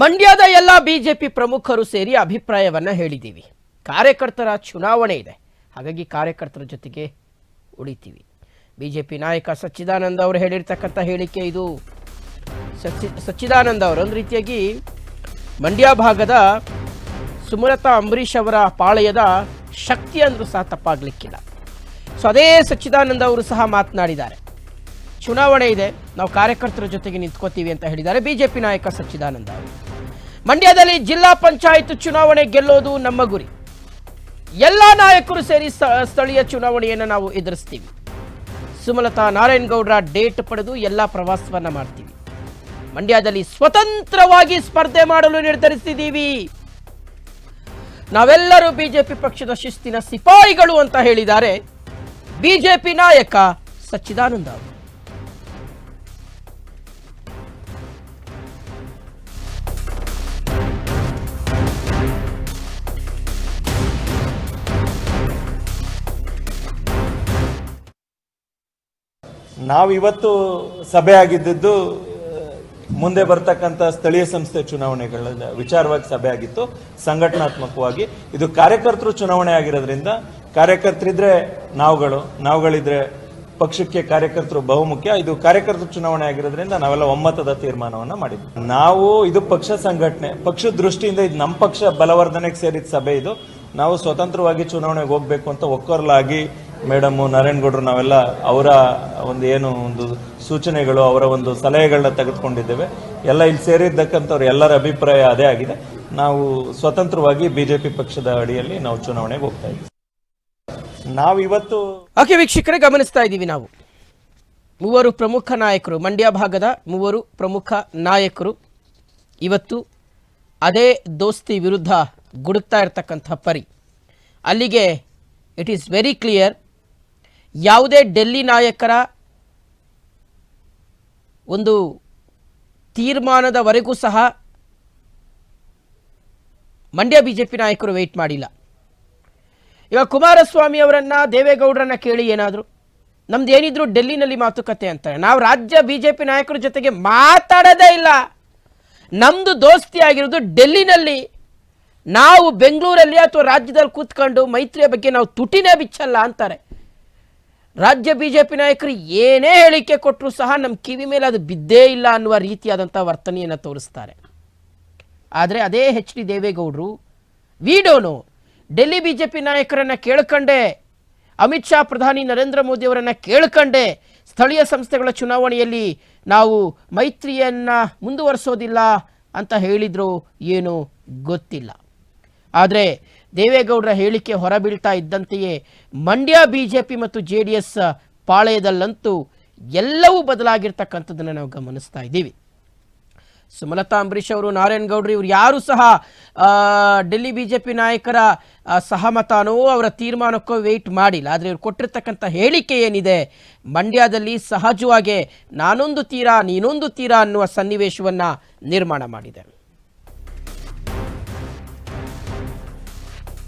ಮಂಡ್ಯದ ಎಲ್ಲ ಬಿಜೆಪಿ ಪ್ರಮುಖರು ಸೇರಿ ಅಭಿಪ್ರಾಯವನ್ನ ಹೇಳಿದ್ದೀವಿ. ಕಾರ್ಯಕರ್ತರ ಚುನಾವಣೆ ಇದೆ, ಹಾಗಾಗಿ ಕಾರ್ಯಕರ್ತರ ಜೊತೆಗೆ ಉಳಿತೀವಿ. ಬಿಜೆಪಿ ನಾಯಕ ಸಚ್ಚಿದಾನಂದ ಅವರು ಹೇಳಿರ್ತಕ್ಕಂಥ ಹೇಳಿಕೆ ಇದು. ಸಚ್ಚಿದಾನಂದ ಅವರು ಒಂದು ರೀತಿಯಾಗಿ ಮಂಡ್ಯ ಭಾಗದ ಸುಮಲತಾ ಅಂಬರೀಷ್ ಅವರ ಪಾಳೆಯದ ಶಕ್ತಿ ಅಂದ್ರೂ ಸಹ ತಪ್ಪಾಗ್ಲಿಕ್ಕಿಲ್ಲ. ಸೊ ಅದೇ ಸಚ್ಚಿದಾನಂದ ಅವರು ಸಹ ಮಾತನಾಡಿದ್ದಾರೆ. ಚುನಾವಣೆ ಇದೆ, ನಾವು ಕಾರ್ಯಕರ್ತರ ಜೊತೆಗೆ ನಿಂತ್ಕೋತೀವಿ ಅಂತ ಹೇಳಿದ್ದಾರೆ ಬಿಜೆಪಿ ನಾಯಕ ಸಚ್ಚಿದಾನಂದ ಅವರು. ಮಂಡ್ಯದಲ್ಲಿ ಜಿಲ್ಲಾ ಪಂಚಾಯತ್ ಚುನಾವಣೆ ಗೆಲ್ಲೋದು ನಮ್ಮ ಗುರಿ. ಎಲ್ಲ ನಾಯಕರು ಸೇರಿ ಸ್ಥಳೀಯ ಚುನಾವಣೆಯನ್ನು ನಾವು ಎದುರಿಸ್ತೀವಿ. ಸುಮಲತಾ ನಾರಾಯಣಗೌಡರ ಡೇಟ್ ಪಡೆದು ಎಲ್ಲ ಪ್ರವಾಸವನ್ನ ಮಾಡ್ತೀವಿ. ಮಂಡ್ಯದಲ್ಲಿ ಸ್ವತಂತ್ರವಾಗಿ ಸ್ಪರ್ಧೆ ಮಾಡಲು ನಿರ್ಧರಿಸಿದ್ದೀವಿ. ನಾವೆಲ್ಲರೂ ಬಿಜೆಪಿ ಪಕ್ಷದ ಶಿಸ್ತಿನ ಸಿಪಾಯಿಗಳು ಅಂತ ಹೇಳಿದ್ದಾರೆ ಬಿಜೆಪಿ ನಾಯಕ ಸಚ್ಚಿದಾನಂದ ಅವರು. ನಾವಿವತ್ತು ಸಭೆ ಆಗಿದ್ದು ಮುಂದೆ ಬರ್ತಕ್ಕಂಥ ಸ್ಥಳೀಯ ಸಂಸ್ಥೆ ಚುನಾವಣೆಗಳ ವಿಚಾರವಾಗಿ ಸಭೆ ಆಗಿತ್ತು. ಸಂಘಟನಾತ್ಮಕವಾಗಿ ಇದು ಕಾರ್ಯಕರ್ತರು ಚುನಾವಣೆ ಆಗಿರೋದ್ರಿಂದ ಕಾರ್ಯಕರ್ತರಿದ್ರೆ ನಾವುಗಳಿದ್ರೆ ಪಕ್ಷಕ್ಕೆ ಕಾರ್ಯಕರ್ತರು ಬಹುಮುಖ್ಯ. ಇದು ಕಾರ್ಯಕರ್ತರು ಚುನಾವಣೆ ಆಗಿರೋದ್ರಿಂದ ನಾವೆಲ್ಲ ಒಮ್ಮತದ ತೀರ್ಮಾನವನ್ನ ಮಾಡಿದ್ವಿ. ನಾವು ಇದು ಪಕ್ಷ ಸಂಘಟನೆ, ಪಕ್ಷದ ದೃಷ್ಟಿಯಿಂದ ಇದು ನಮ್ಮ ಪಕ್ಷ ಬಲವರ್ಧನೆಗೆ ಸೇರಿದ ಸಭೆ. ಇದು ನಾವು ಸ್ವತಂತ್ರವಾಗಿ ಚುನಾವಣೆಗೆ ಹೋಗ್ಬೇಕು ಅಂತ ಒಕ್ಕೊರಲಾಗಿ ಮೇಡಮ್ ನಾರಾಯಣಗೌಡರು ನಾವೆಲ್ಲ ಅವರ ಒಂದು ಸೂಚನೆಗಳು, ಅವರ ಒಂದು ಸಲಹೆಗಳನ್ನ ತೆಗೆದುಕೊಂಡಿದ್ದೇವೆ. ಎಲ್ಲ ಇಲ್ಲಿ ಸೇರಿದ್ದಕ್ಕಂಥವ್ರು ಎಲ್ಲರ ಅಭಿಪ್ರಾಯ ಅದೇ ಆಗಿದೆ. ನಾವು ಸ್ವತಂತ್ರವಾಗಿ ಬಿಜೆಪಿ ಪಕ್ಷದ ಅಡಿಯಲ್ಲಿ ನಾವು ಚುನಾವಣೆಗೆ ಹೋಗ್ತಾ ಇದ್ದೀವಿ. ನಾವಿವತ್ತು ಓಕೆ ವೀಕ್ಷಕರೇ, ಗಮನಿಸ್ತಾ ಇದ್ದೀವಿ ನಾವು ಮೂವರು ಪ್ರಮುಖ ನಾಯಕರು, ಮಂಡ್ಯ ಭಾಗದ ಮೂವರು ಪ್ರಮುಖ ನಾಯಕರು ಇವತ್ತು ಅದೇ ದೋಸ್ತಿ ವಿರುದ್ಧ ಗುಡುಕ್ತಾ ಇರತಕ್ಕಂಥ ಪರಿ. ಅಲ್ಲಿಗೆ ಇಟ್ ಈಸ್ ವೆರಿ ಕ್ಲಿಯರ್, ಯಾವುದೇ ಡೆಲ್ಲಿ ನಾಯಕರ ಒಂದು ತೀರ್ಮಾನದವರೆಗೂ ಸಹ ಮಂಡ್ಯ ಬಿಜೆಪಿ ನಾಯಕರು ವೆಯ್ಟ್ ಮಾಡಿಲ್ಲ. ಈಗ ಕುಮಾರಸ್ವಾಮಿ ಅವರನ್ನ, ದೇವೇಗೌಡರನ್ನ ಕೇಳಿ ಏನಾದರೂ ನಮ್ದು ಏನಿದ್ರು ಡೆಲ್ಲಿನಲ್ಲಿ ಮಾತುಕತೆ ಅಂತಾರೆ. ನಾವು ರಾಜ್ಯ ಬಿಜೆಪಿ ನಾಯಕರ ಜೊತೆಗೆ ಮಾತಾಡೋದೇ ಇಲ್ಲ, ನಮ್ದು ದೋಸ್ತಿ ಆಗಿರೋದು ಡೆಲ್ಲಿನಲ್ಲಿ. ನಾವು ಬೆಂಗಳೂರಲ್ಲಿ ಅಥವಾ ರಾಜ್ಯದಲ್ಲಿ ಕೂತ್ಕೊಂಡು ಮೈತ್ರಿಯ ಬಗ್ಗೆ ನಾವು ತುಟಿನೇ ಬಿಚ್ಚಲ್ಲ ಅಂತಾರೆ. ರಾಜ್ಯ ಬಿಜೆಪಿ ನಾಯಕರು ಏನೇ ಹೇಳಿಕೆ ಕೊಟ್ಟರು ಸಹ ನಮ್ಮ ಕಿವಿ ಮೇಲೆ ಅದು ಬಿದ್ದೇ ಇಲ್ಲ ಅನ್ನುವ ರೀತಿಯಾದಂಥ ವರ್ತನೆಯನ್ನು ತೋರಿಸ್ತಾರೆ. ಆದರೆ ಅದೇ ಡಿ ದೇವೇಗೌಡರು ವಿಡೋನು ಡೆಲ್ಲಿ ಬಿಜೆಪಿ ನಾಯಕರನ್ನು ಕೇಳ್ಕೊಂಡೆ, ಅಮಿತ್ ಶಾ ಪ್ರಧಾನಿ ನರೇಂದ್ರ ಮೋದಿ ಅವರನ್ನು ಕೇಳ್ಕೊಂಡೆ ಸ್ಥಳೀಯ ಸಂಸ್ಥೆಗಳ ಚುನಾವಣೆಯಲ್ಲಿ ನಾವು ಮೈತ್ರಿಯನ್ನು ಮುಂದುವರಿಸೋದಿಲ್ಲ ಅಂತ ಹೇಳಿದ್ರು ಏನೋ ಗೊತ್ತಿಲ್ಲ. ಆದರೆ ದೇವೇಗೌಡರ ಹೇಳಿಕೆ ಹೊರಬೀಳ್ತಾ ಇದ್ದಂತೆಯೇ ಮಂಡ್ಯ ಬಿಜೆಪಿ ಮತ್ತು JDS ಪಾಳೆಯದಲ್ಲಂತೂ ಎಲ್ಲವೂ ಬದಲಾಗಿರ್ತಕ್ಕಂಥದ್ದನ್ನು ನಾವು ಗಮನಿಸ್ತಾ ಇದ್ದೀವಿ. ಸುಮಲತಾ ಅಂಬರೀಷ್ ಅವರು, ನಾರಾಯಣಗೌಡರು ಇವರು ಯಾರೂ ಸಹ ಡೆಲ್ಲಿ ಬಿಜೆಪಿ ನಾಯಕರ ಸಹಮತನೋ ಅವರ ತೀರ್ಮಾನಕ್ಕೋ ವೆಯ್ಟ್ ಮಾಡಿಲ್ಲ. ಆದರೆ ಇವರು ಕೊಟ್ಟಿರ್ತಕ್ಕಂಥ ಹೇಳಿಕೆ ಏನಿದೆ, ಮಂಡ್ಯದಲ್ಲಿ ಸಹಜವಾಗಿ ನಾನೊಂದು ತೀರಾ ನೀನೊಂದು ತೀರಾ ಅನ್ನುವ ಸನ್ನಿವೇಶವನ್ನು ನಿರ್ಮಾಣ ಮಾಡಿದೆ.